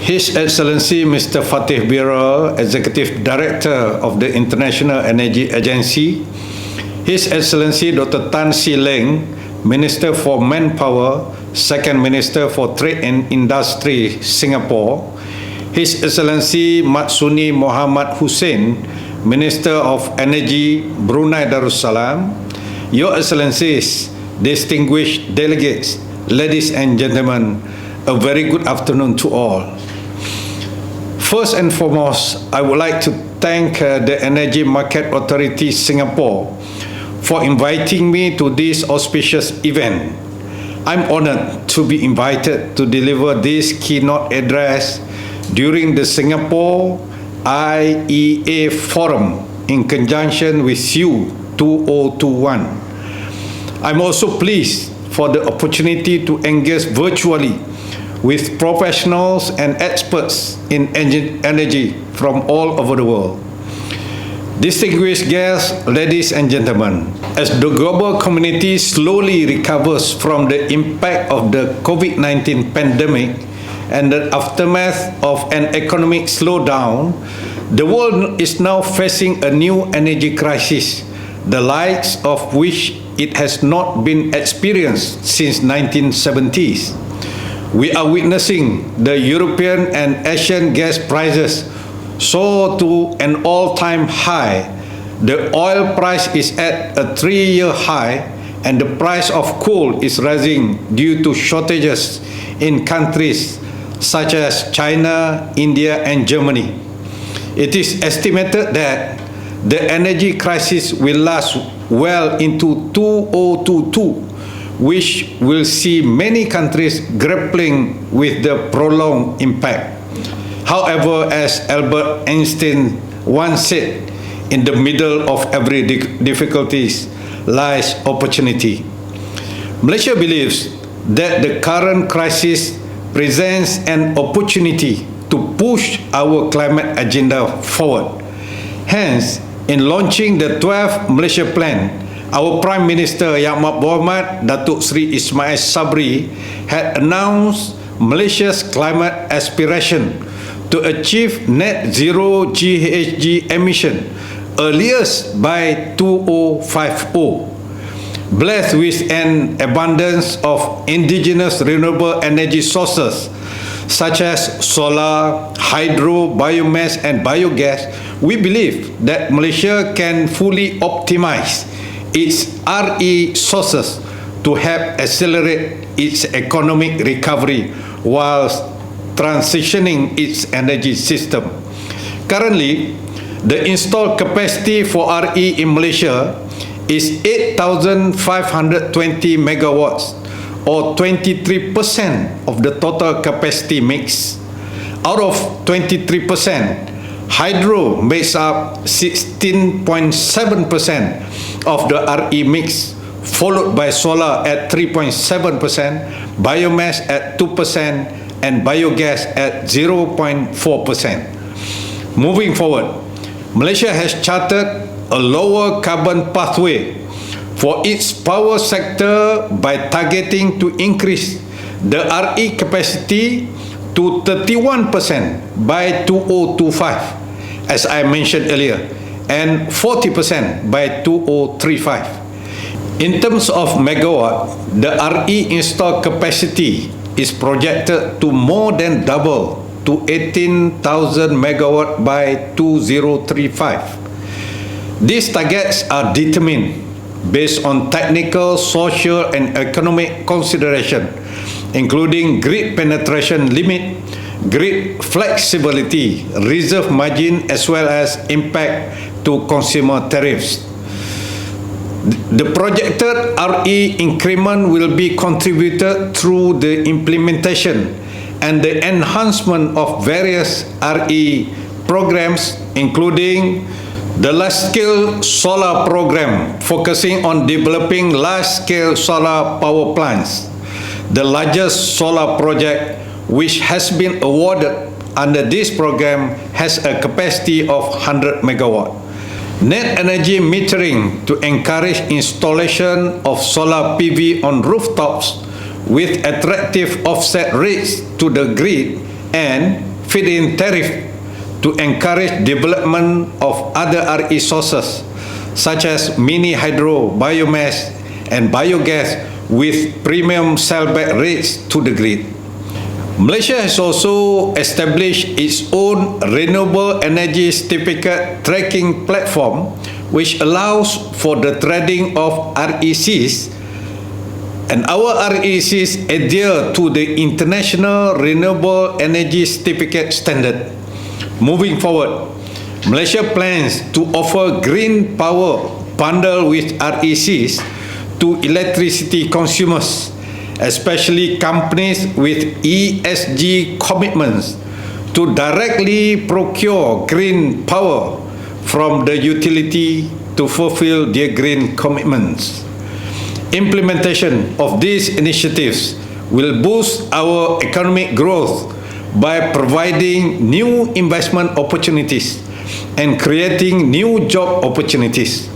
His Excellency Mr. Fatih Birol, Executive Director of the International Energy Agency, His Excellency Dr. Tan Si Leng, Minister for Manpower, Second Minister for Trade and Industry, Singapore, His Excellency Matsuni Mohamad Hussein, Minister of Energy, Brunei Darussalam, Your Excellencies, distinguished delegates, ladies and gentlemen, a very good afternoon to all. First and foremost, I would like to thank the Energy Market Authority Singapore for inviting me to this auspicious event. I'm honored to be invited to deliver this keynote address during the Singapore IEA Forum in conjunction with SU 2021. I'm also pleased for the opportunity to engage virtually with professionals and experts in energy from all over the world. Distinguished guests, ladies and gentlemen, as the global community slowly recovers from the impact of the COVID-19 pandemic and the aftermath of an economic slowdown, the world is now facing a new energy crisis, the likes of which it has not been experienced since 1970s. We are witnessing the European and Asian gas prices soar to an all-time high. The oil price is at a 3-year high, and the price of coal is rising due to shortages in countries such as China, India, and Germany. It is estimated that the energy crisis will last well into 2022, which will see many countries grappling with the prolonged impact. However, as Albert Einstein once said, in the middle of every difficulties lies opportunity. Malaysia believes that the current crisis presents an opportunity to push our climate agenda forward. Hence, in launching the 12th Malaysia Plan, our Prime Minister Yang Berhormat Datuk Seri Ismail Sabri had announced Malaysia's climate aspiration to achieve net zero GHG emission earliest by 2050. Blessed with an abundance of indigenous renewable energy sources such as solar, hydro, biomass and biogas, we believe that Malaysia can fully optimize its RE sources to help accelerate its economic recovery whilst transitioning its energy system. Currently, the installed capacity for RE in Malaysia is 8,520 megawatts, or 23% of the total capacity mix. Out of 23%, hydro makes up 16.7% of the RE mix, followed by solar at 3.7%, biomass at 2%, and biogas at 0.4%. Moving forward, Malaysia has charted a lower carbon pathway for its power sector by targeting to increase the RE capacity to 31% by 2025, as I mentioned earlier, and 40% by 2035. In terms of megawatt, the RE installed capacity is projected to more than double to 18,000 megawatt by 2035. These targets are determined based on technical, social, and economic consideration, including grid penetration limit, grid flexibility, reserve margin, as well as impact to consumer tariffs. The projected RE increment will be contributed through the implementation and the enhancement of various RE programs, including the large-scale solar program focusing on developing large-scale solar power plants. The largest solar project which has been awarded under this program has a capacity of 100 megawatt. Net energy metering to encourage installation of solar PV on rooftops with attractive offset rates to the grid, and feed-in tariff to encourage development of other RE sources such as mini hydro, biomass, and biogas with premium sellback rates to the grid. Malaysia has also established its own renewable energy certificate tracking platform, which allows for the trading of RECs, and our RECs adhere to the International Renewable Energy Certificate standard. Moving forward, Malaysia plans to offer green power bundled with RECs to electricity consumers, especially companies with ESG commitments, to directly procure green power from the utility to fulfill their green commitments. Implementation of these initiatives will boost our economic growth by providing new investment opportunities and creating new job opportunities.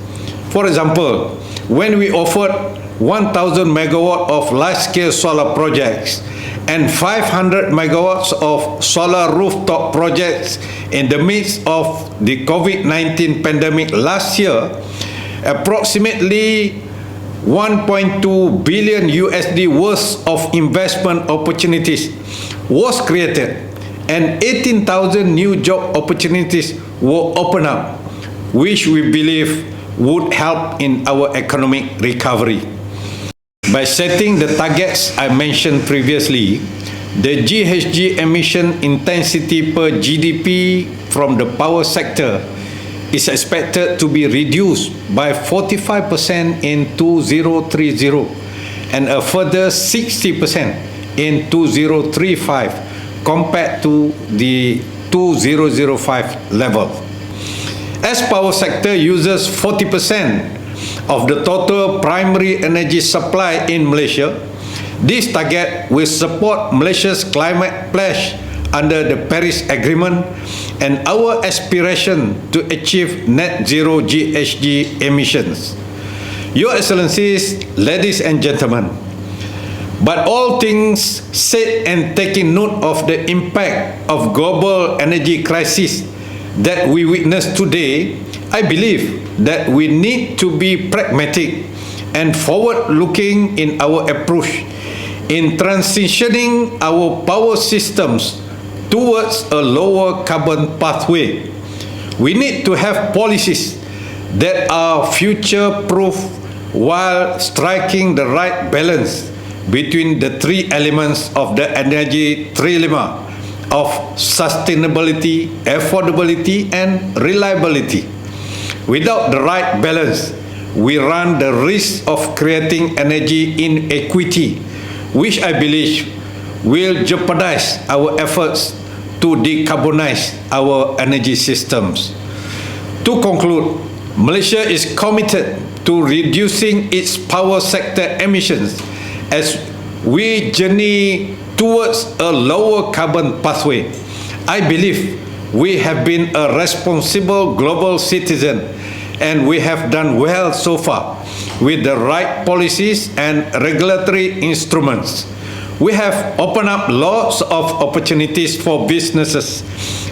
For example, when we offered 1,000 megawatt of large-scale solar projects and 500 megawatts of solar rooftop projects in the midst of the COVID-19 pandemic last year, approximately 1.2 billion USD worth of investment opportunities was created and 18,000 new job opportunities were opened up, which we believe would help in our economic recovery. By setting the targets I mentioned previously, the GHG emission intensity per GDP from the power sector is expected to be reduced by 45% in 2030 and a further 60% in 2035 compared to the 2005 level. As power sector uses 40% of the total primary energy supply in Malaysia, this target will support Malaysia's climate pledge under the Paris Agreement and our aspiration to achieve net zero GHG emissions. Your Excellencies, ladies and gentlemen, but all things said and taking note of the impact of global energy crisis that we witness today, I believe that we need to be pragmatic and forward-looking in our approach in transitioning our power systems towards a lower carbon pathway. We need to have policies that are future-proof while striking the right balance between the three elements of the energy trilemma of sustainability, affordability, and reliability. Without the right balance, we run the risk of creating energy inequity, which I believe will jeopardize our efforts to decarbonize our energy systems. To conclude, Malaysia is committed to reducing its power sector emissions as we journey towards a lower carbon pathway. I believe we have been a responsible global citizen and we have done well so far with the right policies and regulatory instruments. We have opened up lots of opportunities for businesses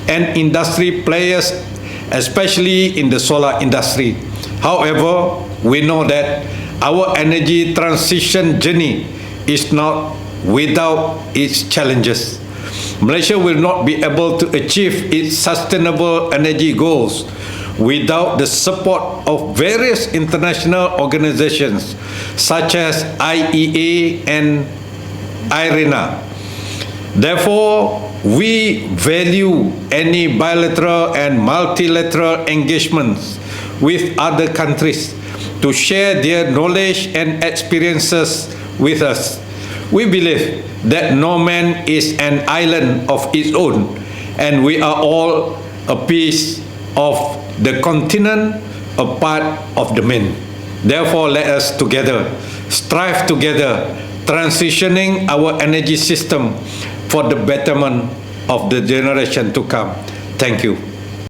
and industry players, especially in the solar industry. However, we know that our energy transition journey is not without its challenges. Malaysia will not be able to achieve its sustainable energy goals without the support of various international organizations such as IEA and IRENA. Therefore, we value any bilateral and multilateral engagements with other countries to share their knowledge and experiences with us. We believe that no man is an island of its own, and we are all a piece of the continent, a part of the main. Therefore, let us together strive together, transitioning our energy system for the betterment of the generation to come. Thank you.